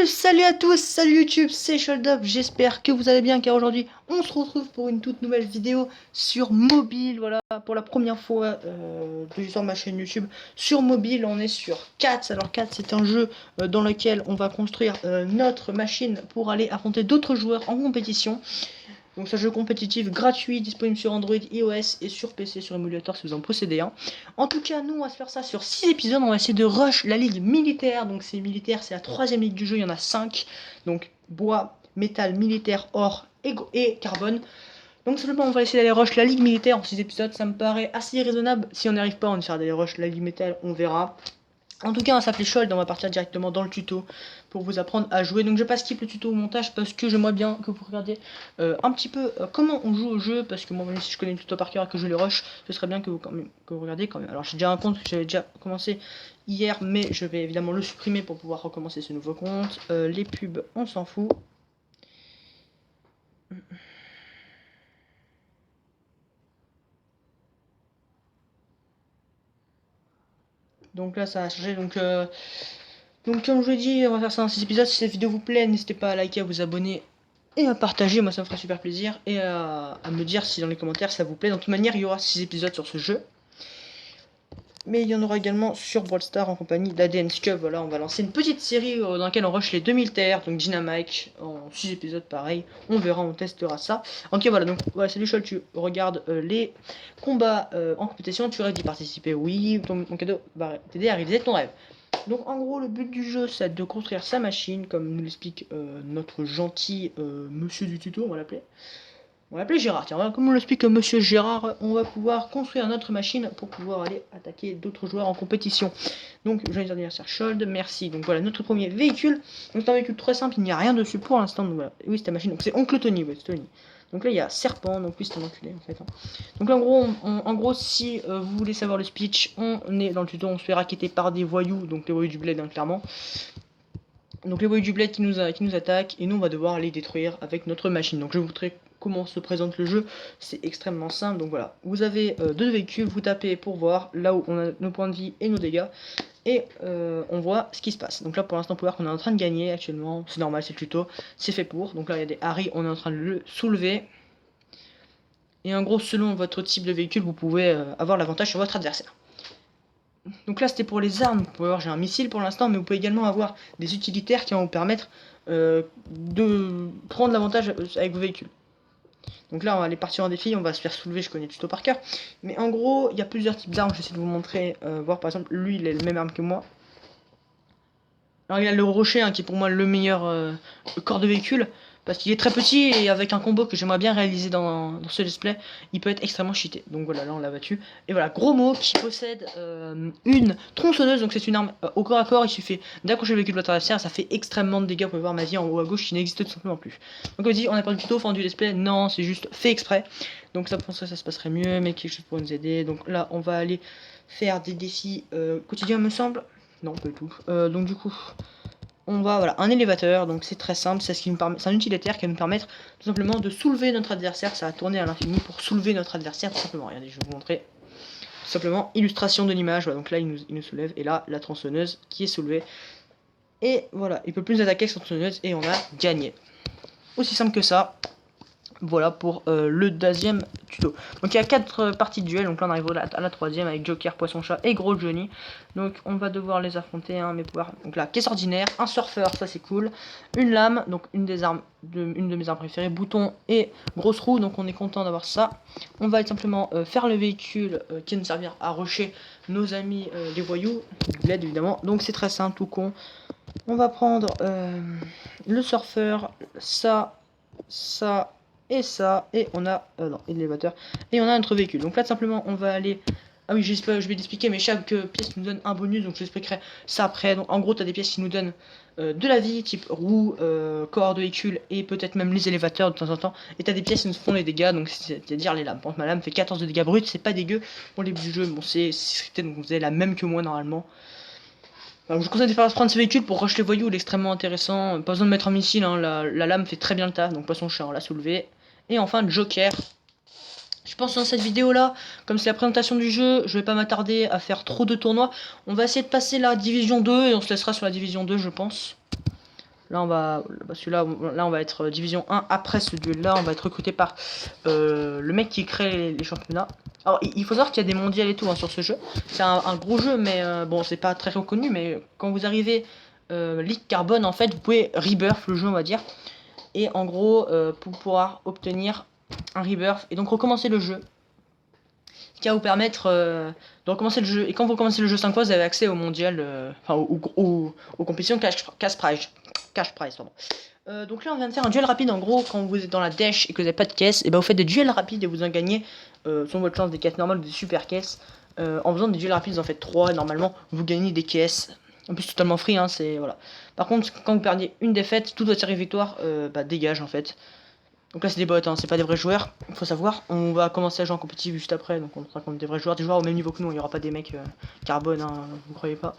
Salut à tous, salut YouTube, c'est Sholdop, j'espère que vous allez bien car aujourd'hui on se retrouve pour une toute nouvelle vidéo sur mobile, voilà, pour la première fois de l'histoire de ma chaîne YouTube. Sur mobile, on est sur Cats. Alors Cats, c'est un jeu dans lequel on va construire notre machine pour aller affronter d'autres joueurs en compétition. Donc c'est un jeu compétitif gratuit, disponible sur Android, iOS et sur PC, sur émulateur si vous en possédez un. En tout cas, nous on va se faire ça sur 6 épisodes, on va essayer de rush la ligue militaire. Donc c'est militaire, c'est la 3ème ligue du jeu, il y en a 5. Donc bois, métal, militaire, or et carbone. Donc simplement on va essayer d'aller rush la ligue militaire en 6 épisodes, ça me paraît assez raisonnable. Si on n'y arrive pas, on essaiera d'aller rush la ligue métal, on verra. En tout cas, on s'appelait Shold, on va partir directement dans le tuto pour vous apprendre à jouer. Donc je vais pas skip le tuto au montage parce que j'aimerais bien que vous regardiez un petit peu comment on joue au jeu. Parce que moi, même si je connais le tuto par cœur et que je le rush, ce serait bien que vous regardiez quand même. Alors j'ai déjà un compte que j'avais déjà commencé hier, mais je vais évidemment le supprimer pour pouvoir recommencer ce nouveau compte. Les pubs, on s'en fout. Donc là ça a changé, donc comme je l'ai dit, on va faire ça en 6 épisodes. Si cette vidéo vous plaît, n'hésitez pas à liker, à vous abonner et à partager, moi ça me ferait super plaisir. Et à me dire si dans les commentaires ça vous plaît. De toute manière, il y aura 6 épisodes sur ce jeu. Mais il y en aura également sur Brawl Stars en compagnie d'ADN Scub. Voilà, on va lancer une petite série dans laquelle on rush les 2000 TR, donc Dynamite, en 6 épisodes pareil. On verra, on testera ça. Ok, voilà, donc voilà, salut Chol, tu regardes les combats en compétition, tu rêves d'y participer. Oui, ton cadeau va t'aider à réaliser ton rêve. Donc en gros le but du jeu c'est de construire sa machine comme nous l'explique notre gentil monsieur du tuto, on va l'appeler. On va l'appeler Gérard, tiens, voilà, comme on l'explique monsieur Gérard, on va pouvoir construire notre machine pour pouvoir aller attaquer d'autres joueurs en compétition. Donc joyeux anniversaire Shold, merci. Donc voilà notre premier véhicule. Donc c'est un véhicule très simple, il n'y a rien dessus pour l'instant. Donc voilà, oui c'est ta machine, donc c'est Oncle Tony, ouais, c'est Tony. Donc là il y a Serpent, donc oui c'est un enculé en fait. Hein. Donc là en gros si vous voulez savoir le speech, on est dans le tuto, on se fait racketter par des voyous, donc les voyous du bled hein, clairement. Donc les voyous du bled qui nous attaquent et nous on va devoir les détruire avec notre machine. Donc je vais vous montrer comment se présente le jeu, c'est extrêmement simple. Donc voilà, vous avez deux véhicules, vous tapez pour voir là où on a nos points de vie et nos dégâts. Et on voit ce qui se passe. Donc là pour l'instant on peut voir qu'on est en train de gagner actuellement, c'est normal, c'est le tuto, c'est fait pour. Donc là il y a des Harry, on est en train de le soulever. Et en gros selon votre type de véhicule vous pouvez avoir l'avantage sur votre adversaire. Donc là c'était pour les armes, vous pouvez voir j'ai un missile pour l'instant, mais vous pouvez également avoir des utilitaires qui vont vous permettre de prendre l'avantage avec vos véhicules. Donc là on va aller partir en défi, on va se faire soulever, je connais le tuto par cœur. Mais en gros il y a plusieurs types d'armes, je vais essayer de vous montrer, voir par exemple lui il a le même arme que moi. Alors il a le rocher hein, qui est pour moi le meilleur corps de véhicule. Parce qu'il est très petit et avec un combo que j'aimerais bien réaliser dans ce display, il peut être extrêmement cheaté. Donc voilà, là on l'a battu. Et voilà, gros mot qui possède une tronçonneuse, donc c'est une arme au corps à corps, il suffit d'accrocher le véhicule de votre adversaire, ça fait extrêmement de dégâts, vous pouvez voir ma vie en haut à gauche qui n'existe tout simplement plus. Donc comme je dis, on n'a pas du tout fendu le display, non, c'est juste fait exprès. Donc ça pour ça se passerait mieux, mais quelque chose pour nous aider. Donc là on va aller faire des défis quotidiens me semble. Non, pas du tout. Donc du coup... on va, voilà, un élévateur, donc c'est très simple, c'est un utilitaire qui va nous permettre tout simplement de soulever notre adversaire, ça va tourner à l'infini pour soulever notre adversaire tout simplement. Regardez, je vais vous montrer tout simplement illustration de l'image, voilà, donc là il nous soulève, et là la tronçonneuse qui est soulevée, et voilà, il peut plus nous attaquer avec sa tronçonneuse, et on a gagné. Aussi simple que ça. Voilà pour le deuxième tuto. Donc il y a 4 parties de duel. Donc là on arrive à la troisième avec Joker, Poisson Chat et Gros Johnny. Donc on va devoir les affronter hein, mes pouvoirs. Donc là caisse ordinaire, un surfeur, ça c'est cool. Une lame, donc une de mes armes préférées, bouton et grosse roue. Donc on est content d'avoir ça. On va simplement faire le véhicule qui va nous servir à rusher nos amis les voyous. De l'aide évidemment. Donc c'est très simple, tout con. On va prendre le surfeur, ça et ça, et on a, non, élévateur, et on a notre véhicule. Donc là, tout simplement, on va aller, ah oui, je vais l'expliquer, mais chaque pièce nous donne un bonus, donc je l'expliquerai ça après. Donc en gros, tu as des pièces qui nous donnent de la vie, type roue, corps de véhicule, et peut-être même les élévateurs de temps en temps, et tu as des pièces qui nous font les dégâts, donc c'est-à-dire les lames. Par exemple, ma lame fait 14 de dégâts bruts, c'est pas dégueu pour les du jeu, bon, c'est scripté, donc vous avez la même que moi normalement. Alors, je vous conseille de faire prendre ce véhicule pour rush les voyous, il est extrêmement intéressant. Pas besoin de mettre un missile, hein, la lame fait très bien le taf, donc Poisson Chat, on l'a soulevé. Et enfin Joker. Je pense que dans cette vidéo là, comme c'est la présentation du jeu, je vais pas m'attarder à faire trop de tournois. On va essayer de passer la division 2 et on se laissera sur la division 2 je pense. Là on va, parce que là on va être division 1. Après ce duel là on va être recruté par le mec qui crée les championnats. Alors il faut savoir qu'il y a des mondiales et tout hein, sur ce jeu. C'est un gros jeu mais bon c'est pas très reconnu, mais quand vous arrivez Ligue Carbone en fait vous pouvez rebirth le jeu on va dire. Et en gros pour pouvoir obtenir un rebirth et donc recommencer le jeu. Qui va vous permettre de recommencer le jeu. Et quand vous recommencez le jeu 5 fois, vous avez accès au mondial, enfin aux compétitions cash prize. Pardon. Donc là, on vient de faire un duel rapide. En gros, quand vous êtes dans la dash et que vous n'avez pas de caisse, et ben vous faites des duels rapides et vous en gagnez selon votre chance des caisses normales ou des super caisses. En faisant des duels rapides, vous en faites 3. Normalement, vous gagnez des caisses. En plus, totalement free. Hein, c'est voilà. Par contre, quand vous perdez une défaite, toute votre série victoire dégage en fait. Donc là c'est des bots, hein, c'est pas des vrais joueurs, il faut savoir. On va commencer à jouer en compétitif juste après, donc on sera contre des vrais joueurs au même niveau que nous, il n'y aura pas des mecs carbone, hein, vous croyez pas.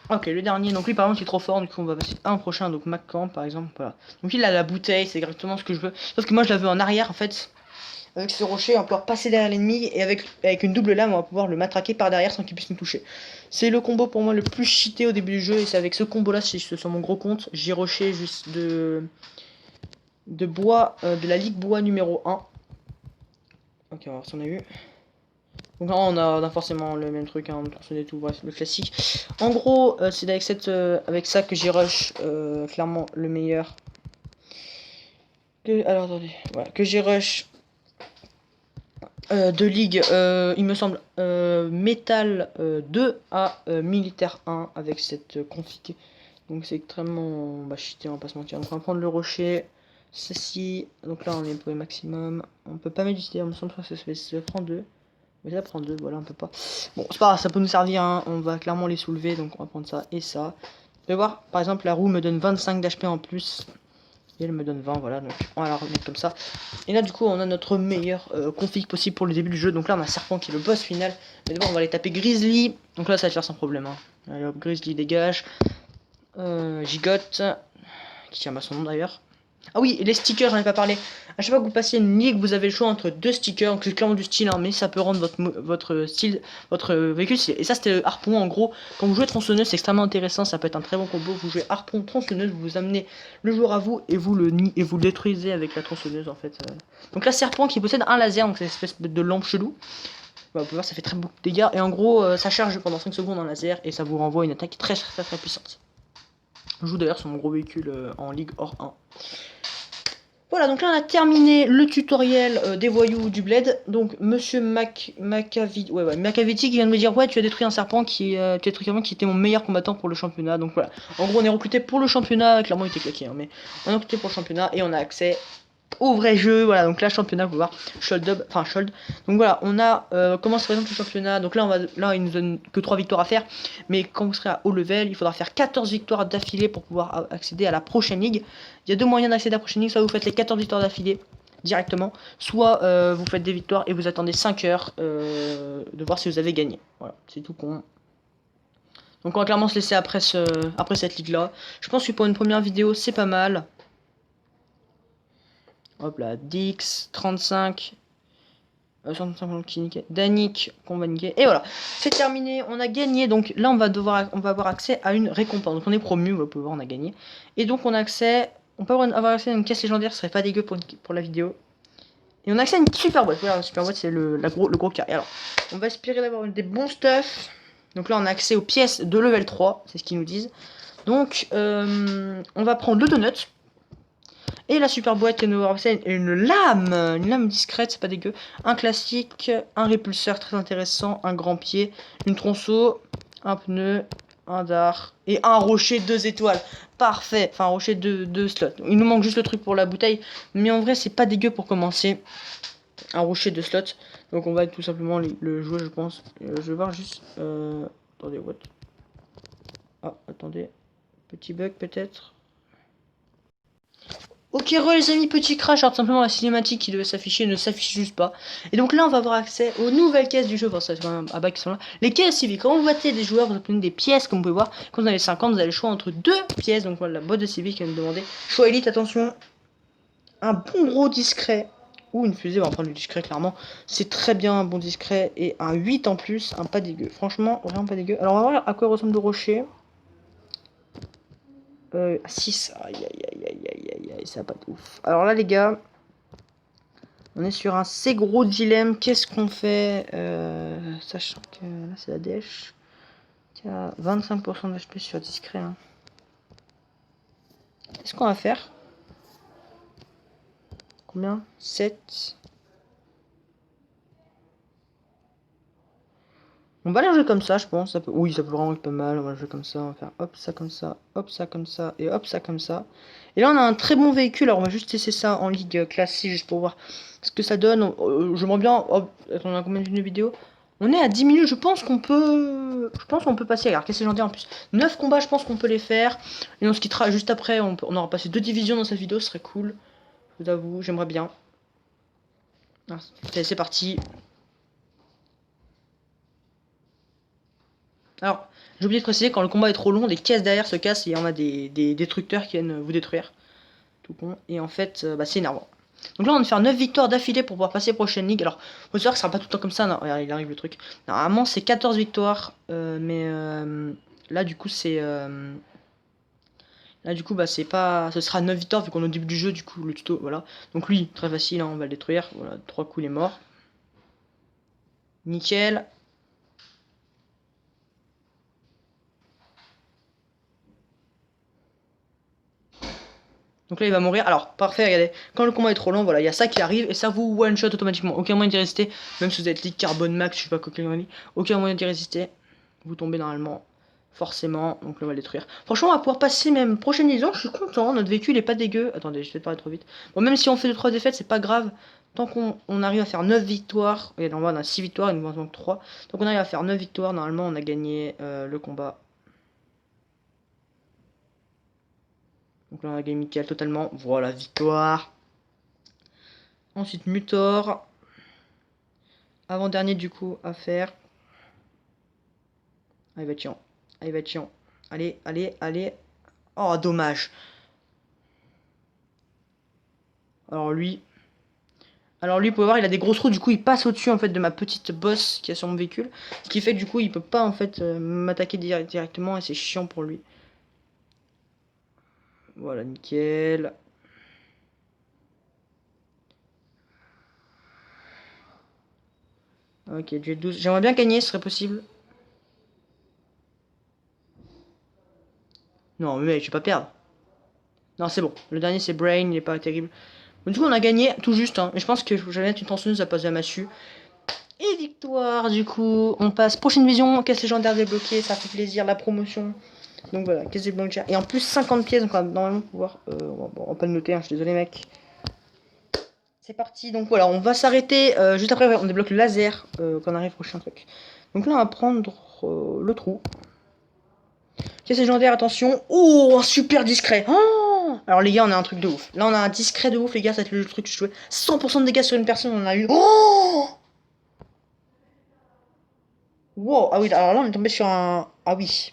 Ok, le dernier, donc lui par exemple il est trop fort, du coup on va passer à un prochain, donc McCamp par exemple, voilà. Donc il a la bouteille, c'est exactement ce que je veux, sauf que moi je la veux en arrière en fait. Avec ce rocher, on va pouvoir passer derrière l'ennemi et avec une double lame, on va pouvoir le matraquer par derrière sans qu'il puisse nous toucher. C'est le combo pour moi le plus cheaté au début du jeu et c'est avec ce combo là, si je suis sur mon gros compte, j'ai rocher juste de bois, de la ligue bois numéro 1. Ok, on va voir si on a eu. Donc là, on a forcément le même truc, hein, on et tout, bref, le classique. En gros, c'est avec ça que j'ai rush clairement le meilleur. Alors attendez, voilà, que j'ai rush de ligue, il me semble, métal 2 à militaire 1 avec cette config. Donc c'est extrêmement cheaté, on va pas se mentir. Donc on va prendre le rocher. Ceci, donc là on est pour le maximum. On peut pas mettre du style, il me semble que ça prend 2. Mais ça prend 2, voilà, on peut pas. Bon, c'est pas grave, ça peut nous servir, hein. On va clairement les soulever, donc on va prendre ça et ça. Vous pouvez voir, par exemple, la roue me donne 25 d'HP en plus. Et elle me donne 20, voilà, donc on va la remettre comme ça. Et là, du coup, on a notre meilleur config possible pour le début du jeu. Donc là, on a Serpent qui est le boss final. Mais d'abord, on va aller taper Grizzly. Donc là, ça va faire sans problème. Hein. Allez hop, Grizzly dégage. Gigotte, qui tient à son nom d'ailleurs. Ah oui, et les stickers, j'en ai pas parlé. À chaque fois que vous passez une ligue, vous avez le choix entre deux stickers. Donc c'est clairement du style, hein, mais ça peut rendre votre style, votre véhicule stylé. Et ça, c'était le harpon. En gros, quand vous jouez tronçonneuse, c'est extrêmement intéressant. Ça peut être un très bon combo. Vous jouez harpon, tronçonneuse, vous amenez le joueur à vous et vous le détruisez avec la tronçonneuse en fait. Donc là, serpent qui possède un laser, donc c'est une espèce de lampe chelou. Bah, vous pouvez voir, ça fait très beaucoup de dégâts. Et en gros, ça charge pendant 5 secondes un laser et ça vous renvoie une attaque très puissante. Je joue d'ailleurs sur mon gros véhicule en Ligue hors 1. Voilà, donc là on a terminé le tutoriel des voyous du bled. Donc monsieur Macavity qui vient de me dire ouais tu as détruit un serpent qui était mon meilleur combattant pour le championnat. Donc voilà, en gros on est recruté pour le championnat, clairement il était claqué hein, mais on est recruté pour le championnat et on a accès au vrai jeu. Voilà, donc là championnat, vous pouvez voir Shold. Donc voilà, on a comment se présente le championnat. Donc là il nous donne que 3 victoires à faire, mais quand vous serez à haut level, il faudra faire 14 victoires d'affilée pour pouvoir accéder à la prochaine ligue. Il y a deux moyens d'accéder à la prochaine ligue, soit vous faites les 14 victoires d'affilée directement, soit vous faites des victoires et vous attendez 5 heures de voir si vous avez gagné. Voilà, c'est tout con. Donc on va clairement se laisser après cette ligue là. Je pense que pour une première vidéo c'est pas mal. Hop là, Dix, 35, 150 qui niquait, Danick, qu'on va niquer. Et voilà, c'est terminé, on a gagné. Donc là, on va avoir accès à une récompense. Donc on est promu, vous pouvez voir, on a gagné. Et donc on a accès, on peut avoir accès à une caisse légendaire, ce serait pas dégueu pour la vidéo. Et on a accès à une super boîte. Voilà, une super boîte, c'est le gros carré. Alors, on va espérer d'avoir des bons stuff. Donc là, on a accès aux pièces de level 3, c'est ce qu'ils nous disent. Donc, on va prendre le donut. Et la super boîte qui nous rappelle une lame discrète, c'est pas dégueu. Un classique, un répulseur très intéressant, un grand pied, une tronçon, un pneu, un dard et un rocher 2 étoiles. Parfait, enfin un rocher 2 slots. Il nous manque juste le truc pour la bouteille, mais en vrai c'est pas dégueu pour commencer. Un rocher 2 slots. Donc on va tout simplement le jouer je pense. Je vais voir juste... Attendez, what? Ah, attendez. Petit bug peut-être. Ok, les amis, petit crash, alors tout simplement la cinématique qui devait s'afficher ne s'affiche juste pas. Et donc là, on va avoir accès aux nouvelles caisses du jeu. Enfin, c'est quand même à bas qui sont là. Les caisses civiques. Quand vous battez des joueurs, vous obtenez des pièces, comme vous pouvez voir. Quand vous avez 50, vous avez le choix entre 2 pièces. Donc voilà, la boîte de civique qui va nous demander. Choix élite, attention. Un bon gros discret. Ou une fusée, on va prendre le discret, clairement. C'est très bien, un bon discret. Et un 8 en plus, un pas dégueu. Franchement, vraiment pas dégueu. Alors, on va voir à quoi ressemble le rocher. 6. Aïe, aïe, aïe, aïe, aïe, aïe, aïe, ça va pas de ouf. Alors là, les gars, on est sur un assez gros dilemme. Qu'est-ce qu'on fait sachant que là, c'est la dèche qui a 25% d'HP sur discret. Hein. Qu'est-ce qu'on va faire? Combien? 7. On va aller jouer comme ça, je pense. Ça peut... Oui, ça peut vraiment être pas mal. On va jouer comme ça. On va faire hop, ça comme ça, hop, ça comme ça, et hop, ça comme ça. Et là, on a un très bon véhicule. Alors, on va juste tester ça en ligue classique, juste pour voir ce que ça donne. J'aimerais bien. Hop, on a combien de vidéos? On est à 10 minutes. Je pense qu'on peut. Je pense qu'on peut passer. Alors, qu'est-ce que j'en dis en plus? 9 combats, je pense qu'on peut les faire. Et on se quittera juste après. On aura passé 2 divisions dans cette vidéo. Ce serait cool. Je vous avoue, j'aimerais bien. Ah, c'est parti. Alors, j'ai oublié de préciser, quand le combat est trop long, des caisses derrière se cassent et il y en a des détructeurs qui viennent vous détruire. Tout con. Et en fait, bah, c'est énervant. Donc là, on va faire 9 victoires d'affilée pour pouvoir passer prochaine ligue. Alors, faut savoir que ça sera pas tout le temps comme ça. Non, regarde, il arrive le truc. Normalement, c'est 14 victoires. Mais là, du coup, c'est... là, du coup, bah, c'est pas... Ce sera 9 victoires vu qu'on est au début du jeu, du coup, le tuto, voilà. Donc lui, très facile, hein, on va le détruire. Voilà, 3 coups, il est mort. Nickel. Donc là il va mourir. Alors parfait, regardez, quand le combat est trop long, voilà, il y a ça qui arrive et ça vous one shot automatiquement. Aucun moyen d'y résister, même si vous êtes ligue carbone max, je sais pas quoi, aucun moyen d'y résister. Vous tombez normalement, forcément. Donc là on va le détruire. Franchement on va pouvoir passer même prochaine liaison, je suis content, notre véhicule est pas dégueu. Attendez, je vais parler trop vite. Bon, même si on fait 2-3 défaites, c'est pas grave. Tant qu'on arrive à faire 9 victoires, et on a 6 victoires, il nous manque 3. Donc on arrive à faire 9 victoires, normalement on a gagné le combat. Donc là on a gagné Michael totalement. Voilà, victoire. Ensuite Mutor. Avant-dernier du coup à faire. Ah, il va être chiant. Ah, il va être chiant. Allez, allez, allez. Oh, dommage. Alors lui. Alors lui, vous pouvez voir, il a des grosses roues. Du coup, il passe au-dessus en fait de ma petite bosse qui est sur mon véhicule. Ce qui fait que du coup, il peut pas en fait m'attaquer directement et c'est chiant pour lui. Voilà, nickel. Ok, duel 12. J'aimerais bien gagner, ce serait possible. Non, mais je vais pas perdre. Non, c'est bon. Le dernier, c'est Brain, il est pas terrible. Donc, du coup, on a gagné tout juste. Hein. Et je pense que je vais mettre une tronçonneuse à passer à massue. Et victoire, du coup. On passe. Prochaine vision, caisse légendaire débloquée. Ça fait plaisir, la promotion. Donc voilà, caisse débloquée. Et en plus, 50 pièces. Donc on va normalement pouvoir. On va pas le noter, hein, je suis désolé, mec. C'est parti. Donc voilà, on va s'arrêter. Juste après, on débloque le laser. Quand on arrive au prochain truc. Donc là, on va prendre le trou. Caisse légendaire, attention. Oh, un super discret. Oh, alors les gars, on a un truc de ouf. Là, on a un discret de ouf, les gars. Ça va être le truc que je jouais. 100% de dégâts sur une personne, on en a eu. Oh, wow. Ah oui, alors là, on est tombé sur un. Ah oui.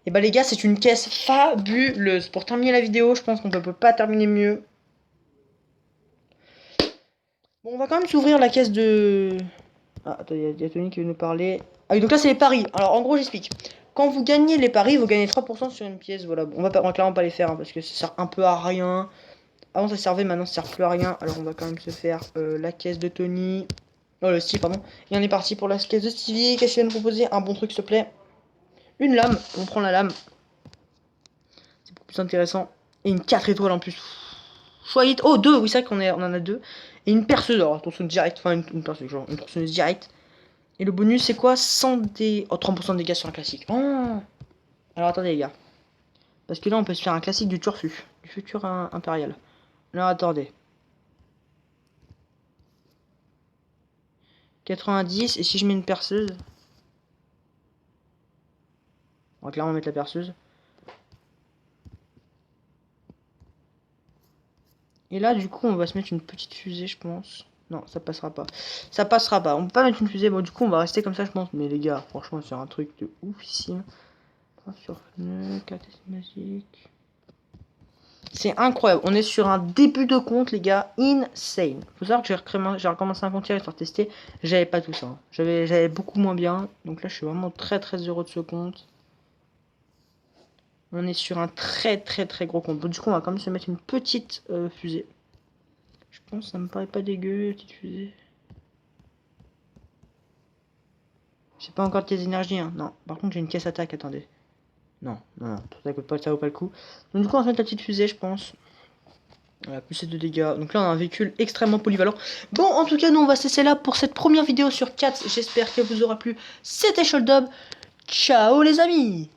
Et bah les gars, c'est une caisse fabuleuse. Pour terminer la vidéo, je pense qu'on ne peut pas terminer mieux. Bon, on va quand même s'ouvrir la caisse de... Ah, attends, il y a Tony qui veut nous parler. Ah oui, donc là, c'est les paris. Alors, en gros, j'explique. Quand vous gagnez les paris, vous gagnez 3% sur une pièce. Voilà, on va clairement pas les faire, hein, parce que ça sert un peu à rien. Avant, ça servait, maintenant, ça sert plus à rien. Alors, on va quand même se faire la caisse de Tony. Oh, le Steve, pardon. Et on est parti pour la caisse de Stevie. Qu'est-ce qu'il vient nous proposer? Un bon truc, s'il te plaît. Une lame. On prend la lame. C'est beaucoup plus intéressant. Et une 4 étoiles en plus. Choix. Oh, 2. Oui, c'est vrai qu'on en a 2. Et une perceuse. Alors, tronçonneuse directe. Enfin, une perceuse, genre une tronçonneuse directe. Et le bonus, c'est quoi? 100 des... Oh, 30% de dégâts sur un classique. Oh. Alors, attendez, les gars. Parce que là, on peut se faire un classique du Turfu. Du futur impérial. Alors, attendez. 90. Et si je mets une perceuse? On va clairement mettre la perceuse. Et là, du coup, on va se mettre une petite fusée, je pense. Non, ça passera pas. Ça passera pas. On peut pas mettre une fusée. Bon, du coup, on va rester comme ça, je pense. Mais les gars, franchement, c'est un truc de oufissime. 3 sur 9, 4 magique. C'est incroyable. On est sur un début de compte, les gars. Insane. Faut savoir que j'ai recommencé un compte hier histoire de tester. J'avais pas tout ça. Hein. J'avais beaucoup moins bien. Donc là, je suis vraiment très très heureux de ce compte. On est sur un très gros combo. Du coup, on va quand même se mettre une petite fusée. Je pense que ça me paraît pas dégueu, la petite fusée. J'ai pas encore tes énergies, hein. Non, par contre, j'ai une caisse attaque, attendez. Non, ça vaut pas le coup. Donc, du coup, on va mettre la petite fusée, je pense. Voilà, plus c'est de dégâts. Donc là, on a un véhicule extrêmement polyvalent. Bon, en tout cas, nous, on va cesser là pour cette première vidéo sur Cats. J'espère qu'elle vous aura plu. C'était Sholdub. Ciao, les amis!